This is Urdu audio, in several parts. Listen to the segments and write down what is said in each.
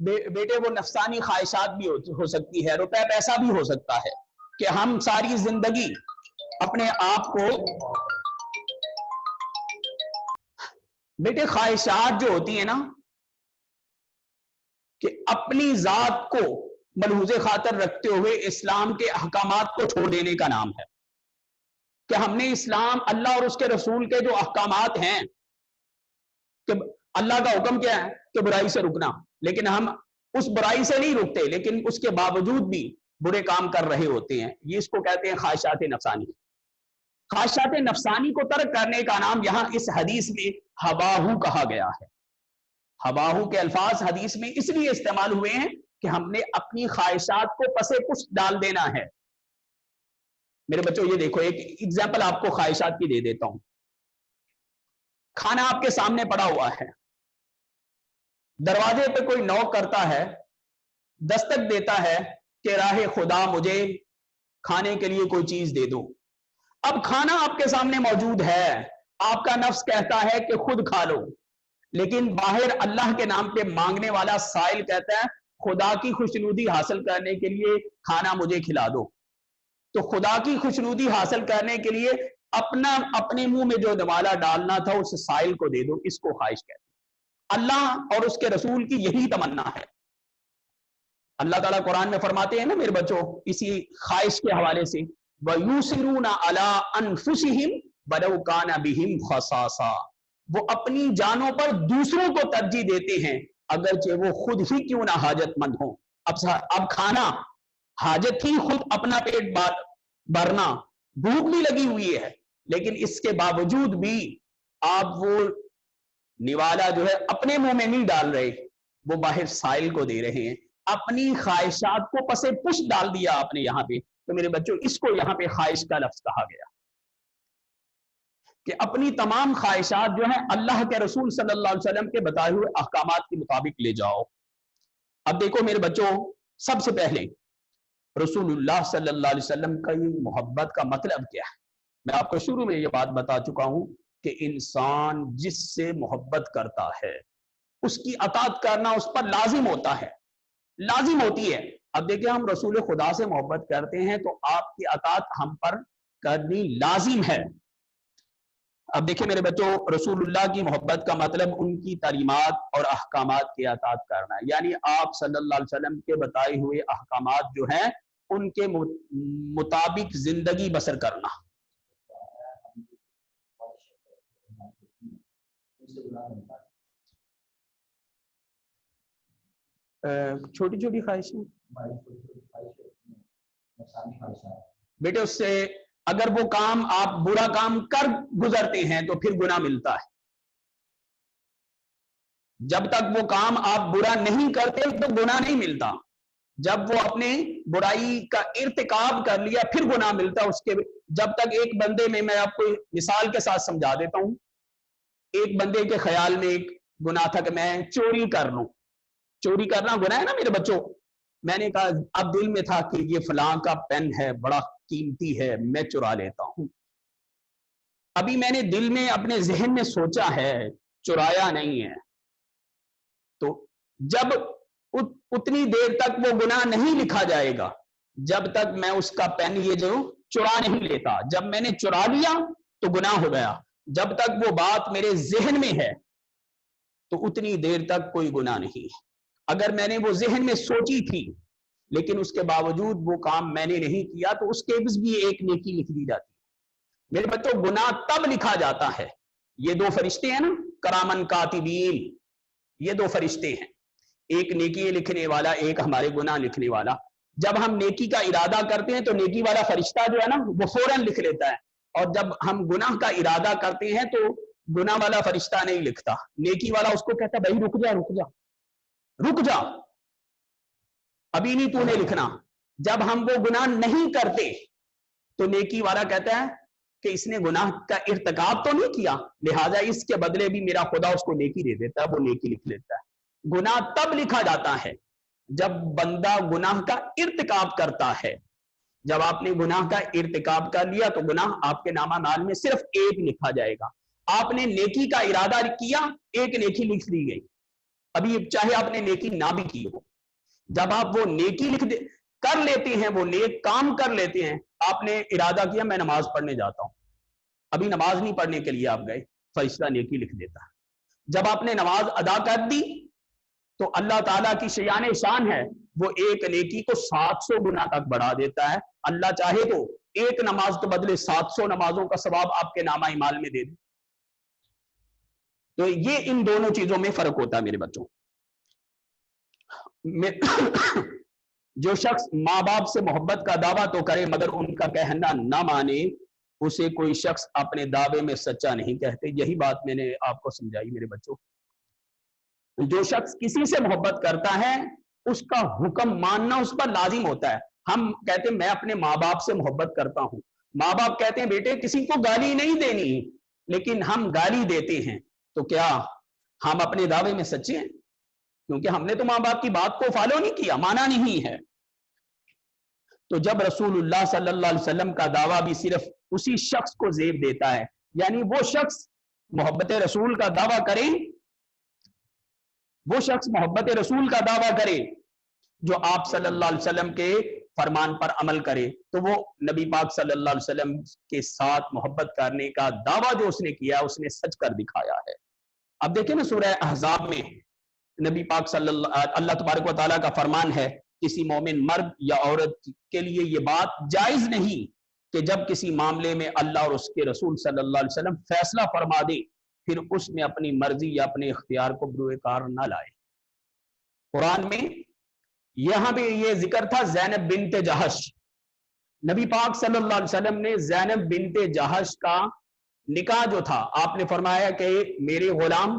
بیٹے وہ نفسانی خواہشات بھی ہو سکتی ہے، روپے پیسہ بھی ہو سکتا ہے کہ ہم ساری زندگی اپنے آپ کو، بیٹے خواہشات جو ہوتی ہیں نا کہ اپنی ذات کو ملحوظ خاطر رکھتے ہوئے اسلام کے احکامات کو چھوڑ دینے کا نام ہے کہ ہم نے اسلام، اللہ اور اس کے رسول کے جو احکامات ہیں کہ اللہ کا حکم کیا ہے کہ برائی سے رکنا، لیکن ہم اس برائی سے نہیں رکتے لیکن اس کے باوجود بھی برے کام کر رہے ہوتے ہیں، یہ اس کو کہتے ہیں خواہشات نفسانی۔ خواہشات نفسانی کو ترک کرنے کا نام یہاں اس حدیث میں ہواہو کہا گیا ہے۔ ہواہو کے الفاظ حدیث میں اس لیے استعمال ہوئے ہیں کہ ہم نے اپنی خواہشات کو پسے پشت ڈال دینا ہے۔ میرے بچوں یہ دیکھو، ایک ایگزامپل آپ کو خواہشات کی دے دیتا ہوں۔ کھانا آپ کے سامنے پڑا ہوا ہے، دروازے پہ کوئی نوک کرتا ہے، دستک دیتا ہے کہ راہ خدا مجھے کھانے کے لیے کوئی چیز دے دو۔ اب کھانا آپ کے سامنے موجود ہے، آپ کا نفس کہتا ہے کہ خود کھا لو، لیکن باہر اللہ کے نام پہ مانگنے والا سائل کہتا ہے خدا کی خوشنودی حاصل کرنے کے لیے کھانا مجھے کھلا دو۔ تو خدا کی خوشنودی حاصل کرنے کے لیے اپنے منہ میں جو نوالا ڈالنا تھا اس سائل کو دے دو، اس کو خواہش کہتے ہیں۔ اللہ اور اس کے رسول کی یہی تمنا ہے۔ اللہ تعالیٰ قرآن میں فرماتے ہیں نا میرے بچوں، اسی خواہش کے حوالے سے وَيُسِرُونَ عَلَىٰ أَنفُسِهِمْ وَلَوْ كَانَ بِهِمْ خَصَاصَةٌ، وہ اپنی جانوں پر دوسروں کو ترجیح دیتے ہیں اگرچہ وہ خود ہی کیوں نہ حاجت مند ہوں۔ اب کھانا حاجت ہی خود اپنا پیٹ بھرنا، بھوک بھی لگی ہوئی ہے، لیکن اس کے باوجود بھی آپ وہ نوالا جو ہے اپنے منہ میں نہیں ڈال رہے، وہ باہر سائل کو دے رہے ہیں۔ اپنی خواہشات کو پسے پشت ڈال دیا آپ نے یہاں پہ۔ تو میرے بچوں اس کو یہاں پہ خواہش کا لفظ کہا گیا کہ اپنی تمام خواہشات جو ہیں اللہ کے رسول صلی اللہ علیہ وسلم کے بتائے ہوئے احکامات کے مطابق لے جاؤ۔ اب دیکھو میرے بچوں، سب سے پہلے رسول اللہ صلی اللہ علیہ وسلم کا یہ محبت کا مطلب کیا ہے؟ میں آپ کو شروع میں یہ بات بتا چکا ہوں کہ انسان جس سے محبت کرتا ہے اس کی اطاعت کرنا اس پر لازم ہوتا ہے، لازم ہوتی ہے۔ اب دیکھیں ہم رسول خدا سے محبت کرتے ہیں تو آپ کی اطاعت ہم پر کرنی لازم ہے۔ اب دیکھیں میرے بچوں، رسول اللہ کی محبت کا مطلب ان کی تعلیمات اور احکامات کی اطاعت کرنا ہے، یعنی آپ صلی اللہ علیہ وسلم کے بتائے ہوئے احکامات جو ہیں ان کے مطابق زندگی بسر کرنا۔ چھوٹی چھوٹی خواہشیں بیٹے، اس سے اگر وہ کام آپ برا کام کر گزرتے ہیں تو پھر گناہ ملتا ہے۔ جب تک وہ کام آپ برا نہیں کرتے تو گناہ نہیں ملتا، جب وہ اپنے برائی کا ارتکاب کر لیا پھر گناہ ملتا اس کے۔ جب تک ایک بندے میں آپ کو مثال کے ساتھ سمجھا دیتا ہوں، ایک بندے کے خیال میں ایک گناہ تھا کہ میں چوری کر لوں۔ چوری کرنا گناہ ہے نا میرے بچوں۔ میں نے کہا اب دل میں تھا کہ یہ فلاں کا پین ہے، بڑا قیمتی ہے، میں چرا لیتا ہوں۔ ابھی میں نے دل میں اپنے ذہن میں سوچا ہے، چرایا نہیں ہے، تو جب اتنی دیر تک وہ گناہ نہیں لکھا جائے گا جب تک میں اس کا پین یہ جو چرا نہیں لیتا۔ جب میں نے چرا لیا تو گناہ ہو گیا۔ جب تک وہ بات میرے ذہن میں ہے تو اتنی دیر تک کوئی گناہ نہیں ہے۔ اگر میں نے وہ ذہن میں سوچی تھی لیکن اس کے باوجود وہ کام میں نے نہیں کیا تو اس کے بھی ایک نیکی لکھ دی جاتی ہے۔ میرے بچوں گناہ تب لکھا جاتا ہے، یہ دو فرشتے ہیں نا، کرامن کاتبین، یہ دو فرشتے ہیں، ایک نیکی لکھنے والا، ایک ہمارے گناہ لکھنے والا۔ جب ہم نیکی کا ارادہ کرتے ہیں تو نیکی والا فرشتہ جو ہے نا وہ فوراً لکھ لیتا ہے، اور جب ہم گناہ کا ارادہ کرتے ہیں تو گناہ والا فرشتہ نہیں لکھتا، نیکی والا اس کو کہتا بھائی رک جا رک جا رک جا، ابھی نہیں تو نے لکھنا۔ جب ہم وہ گناہ نہیں کرتے تو نیکی والا کہتا ہے کہ اس نے گناہ کا ارتکاب تو نہیں کیا، لہٰذا اس کے بدلے بھی میرا خدا اس کو نیکی دے دیتا ہے، وہ نیکی لکھ لیتا ہے۔ گناہ تب لکھا جاتا ہے جب بندہ گناہ کا ارتکاب کرتا ہے۔ جب آپ نے گناہ کا ارتکاب کر لیا تو گناہ آپ کے نامہ نال میں صرف ایک لکھا جائے گا۔ آپ نے نیکی کا ارادہ کیا، ایک نیکی لکھ دی گئی۔ ابھی چاہے آپ نے نیکی نہ بھی کی ہو، جب آپ وہ نیکی کر لیتے ہیں، وہ نیک کام کر لیتے ہیں، آپ نے ارادہ کیا میں نماز پڑھنے جاتا ہوں، ابھی نماز نہیں پڑھنے کے لیے آپ گئے، فرشتہ نیکی لکھ دیتا ہے۔ جب آپ نے نماز ادا کر دی تو اللہ تعالیٰ کی شیان شان ہے، وہ ایک نیکی کو 700 گنا تک بڑھا دیتا ہے۔ اللہ چاہے تو ایک نماز کے بدلے 700 نمازوں کا ثواب آپ کے نامہ اعمال میں دے دے۔ تو یہ ان دونوں چیزوں میں فرق ہوتا ہے میرے بچوں۔ جو شخص ماں باپ سے محبت کا دعویٰ تو کرے مگر ان کا کہنا نہ مانے، اسے کوئی شخص اپنے دعوے میں سچا نہیں کہتے۔ یہی بات میں نے آپ کو سمجھائی میرے بچوں۔ جو شخص کسی سے محبت کرتا ہے اس کا حکم ماننا اس پر لازم ہوتا ہے۔ ہم کہتے ہیں میں اپنے ماں باپ سے محبت کرتا ہوں، ماں باپ کہتے ہیں بیٹے کسی کو گالی نہیں دینی، لیکن ہم گالی دیتے ہیں، تو کیا ہم اپنے دعوے میں سچے ہیں؟ کیونکہ ہم نے تو ماں باپ کی بات کو فالو نہیں کیا، مانا نہیں ہے۔ تو جب رسول اللہ صلی اللہ علیہ وسلم کا دعویٰ بھی صرف اسی شخص کو زیب دیتا ہے، یعنی وہ شخص محبت رسول کا دعویٰ کرے، وہ شخص محبت رسول کا دعویٰ کرے جو آپ صلی اللہ علیہ وسلم کے فرمان پر عمل کرے، تو وہ نبی پاک صلی اللہ علیہ وسلم کے ساتھ محبت کرنے کا دعویٰ جو اس نے کیا اس نے سچ کر دکھایا ہے۔ اب دیکھیں نا سورہ احزاب میں نبی پاک صلی اللہ تبارک و تعالیٰ کا فرمان ہے، کسی مومن مرد یا عورت کے لیے یہ بات جائز نہیں کہ جب کسی معاملے میں اللہ اور اس کے رسول صلی اللہ علیہ وسلم فیصلہ فرما دے پھر اس میں اپنی مرضی یا اپنے اختیار کو بروئے کار نہ لائے۔ قرآن میں یہاں بھی یہ ذکر تھا زینب بنت جہش، نبی پاک صلی اللہ علیہ وسلم نے زینب بنت جہش کا نکاح جو تھا آپ نے فرمایا کہ میرے غلام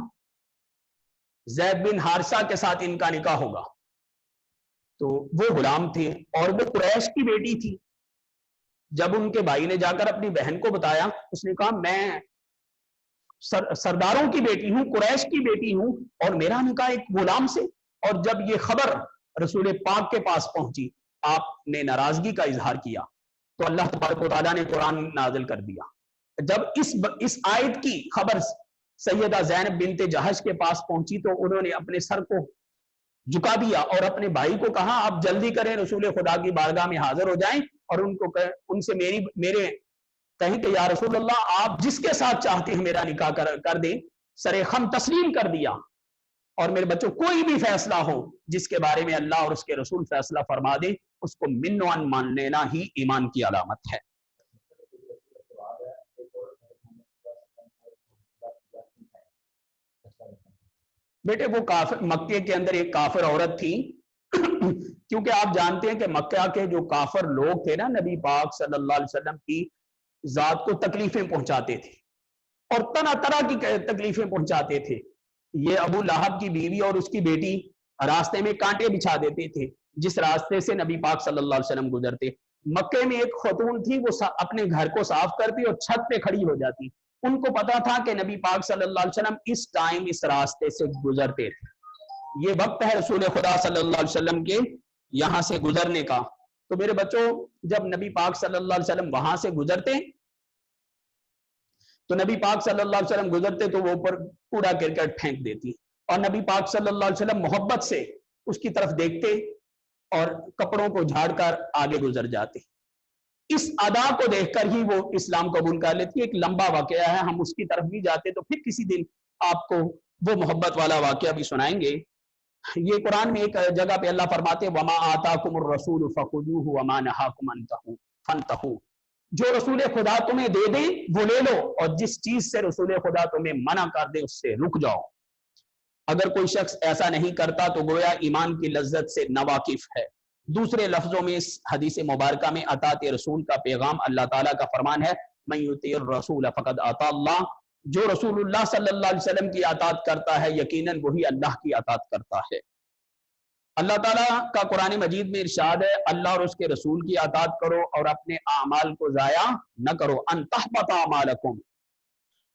زید بن حارثہ کے ساتھ ان کا نکاح ہوگا، تو وہ غلام تھے اور وہ قریش کی بیٹی تھی۔ جب ان کے بھائی نے جا کر اپنی بہن کو بتایا، اس نے کہا میں سرداروں کی بیٹی ہوں، قریش کی بیٹی ہوں اور میرا نکاح ایک غلام سے۔ اور جب یہ خبر رسول پاک کے پاس پہنچی آپ نے ناراضگی کا اظہار کیا، تو اللہ تبارک و تعالیٰ نے قرآن نازل کر دیا۔ جب اس آیت کی خبر سیدہ زینب بنت جہش کے پاس پہنچی تو انہوں نے اپنے سر کو جھکا دیا اور اپنے بھائی کو کہا آپ جلدی کریں، رسول خدا کی بارگاہ میں حاضر ہو جائیں اور ان سے میرے کہیں کہ یا رسول اللہ آپ جس کے ساتھ چاہتے ہیں میرا نکاح کر دیں۔ سر خم تسلیم کر دیا۔ اور میرے بچوں کوئی بھی فیصلہ ہو جس کے بارے میں اللہ اور اس کے رسول فیصلہ فرما دیں اس کو من و عن مان لینا ہی ایمان کی علامت ہے۔ بیٹے وہ کافر مکے کے اندر ایک کافر عورت تھی کیونکہ آپ جانتے ہیں کہ مکہ کے جو کافر لوگ تھے نا نبی پاک صلی اللہ علیہ وسلم کی ذات کو تکلیفیں پہنچاتے تھے اور طرح طرح کی تکلیفیں پہنچاتے تھے۔ یہ ابو لہب کی بیوی اور اس کی بیٹی راستے میں کانٹے بچھا دیتے تھے جس راستے سے نبی پاک صلی اللہ علیہ وسلم گزرتے۔ مکے میں ایک خاتون تھی وہ اپنے گھر کو صاف کرتی اور چھت پہ کھڑی ہو جاتی، ان کو پتا تھا کہ نبی پاک صلی اللہ علیہ وسلم اس ٹائم اس راستے سے گزرتے تھے، یہ وقت ہے رسول خدا صلی اللہ علیہ وسلم کے یہاں سے گزرنے کا۔ تو میرے بچوں جب نبی پاک صلی اللہ علیہ وسلم وہاں سے گزرتے تو نبی پاک صلی اللہ علیہ وسلم گزرتے تو وہ اوپر کوڑا کرکٹ پھینک دیتی اور نبی پاک صلی اللہ علیہ وسلم محبت سے اس کی طرف دیکھتے اور کپڑوں کو جھاڑ کر آگے گزر جاتے۔ اس ادا کو دیکھ کر ہی وہ اسلام قبول کر لیتی۔ ایک لمبا واقعہ ہے، ہم اس کی طرف بھی جاتے تو پھر کسی دن آپ کو وہ محبت والا واقعہ بھی سنائیں گے۔ یہ قرآن میں ایک جگہ پہ اللہ فرماتے وما آتاکم الرسول فخذوہ وما نہاکم عنہ فانتہوا، جو رسول خدا تمہیں دے دے وہ لے لو اور جس چیز سے رسول خدا تمہیں منع کر دے اس سے رک جاؤ۔ اگر کوئی شخص ایسا نہیں کرتا تو گویا ایمان کی لذت سے ناواقف ہے۔ دوسرے لفظوں میں اس حدیث مبارکہ میں اطاعت رسول کا پیغام اللہ تعالیٰ کا فرمان ہے من یطیع الرسول فقد اطاع اللہ، جو رسول اللہ صلی اللہ علیہ وسلم کی اطاعت کرتا ہے یقیناً وہی اللہ کی اطاعت کرتا ہے۔ اللہ تعالیٰ کا قرآن مجید میں ارشاد ہے اللہ اور اس کے رسول کی اطاعت کرو اور اپنے اعمال کو ضائع نہ کرو ان تحبط اعمالکم۔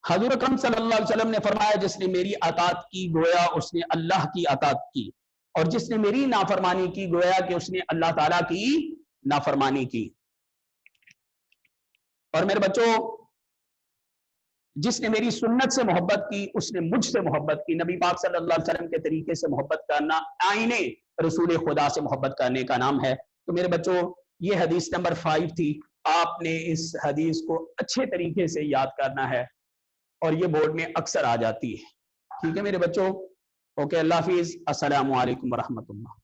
حضور اکرم صلی اللہ علیہ وسلم نے فرمایا جس نے میری اطاعت کی گویا اس نے اللہ کی اطاعت کی اور جس نے میری نافرمانی کی گویا کہ اس نے اللہ تعالیٰ کی نافرمانی کی۔ اور میرے بچوں جس نے میری سنت سے محبت کی اس نے مجھ سے محبت کی. نبی پاک صلی اللہ علیہ وسلم کے طریقے سے محبت کرنا آئینے رسول خدا سے محبت کرنے کا نام ہے. تو میرے بچوں یہ حدیث نمبر 5 تھی. آپ نے اس حدیث کو اچھے طریقے سے یاد کرنا ہے اور یہ بورڈ میں اکثر آ جاتی ہے. ٹھیک ہے میرے بچوں. اوکے, اللہ حافظ. السلام علیکم ورحمۃ اللہ.